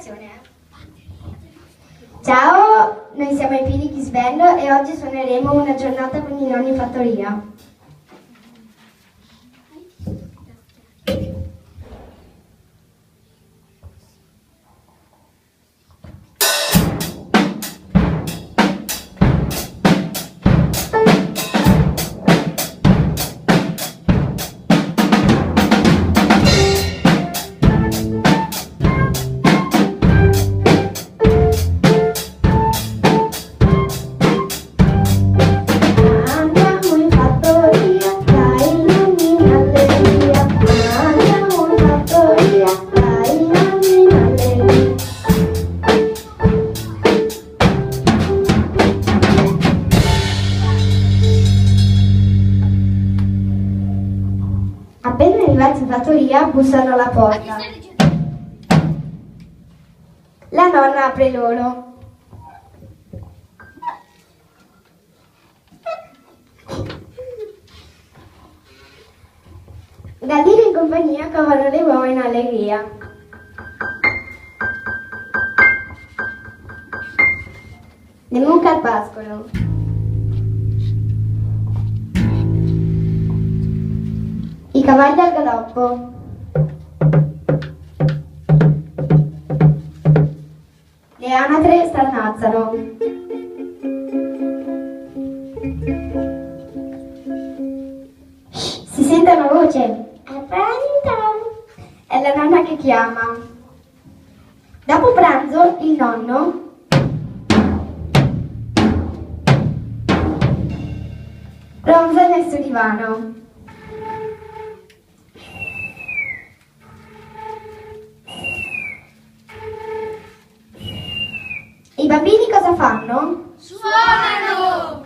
comunicazione. Ciao, noi siamo i Pili Chisbello e oggi suoneremo una giornata con i nonni in fattoria. Appena arrivati in fattoria, bussano alla porta. La nonna apre loro. Gallina in compagnia cavano le uova in allegria. Le mucche al pascolo. I cavalli al galoppo. Le anatre starnazzano. Shh, si sente una voce. È pronto? È la nonna che chiama. Dopo pranzo il nonno ronza nel suo divano. I bambini cosa fanno? Suonano!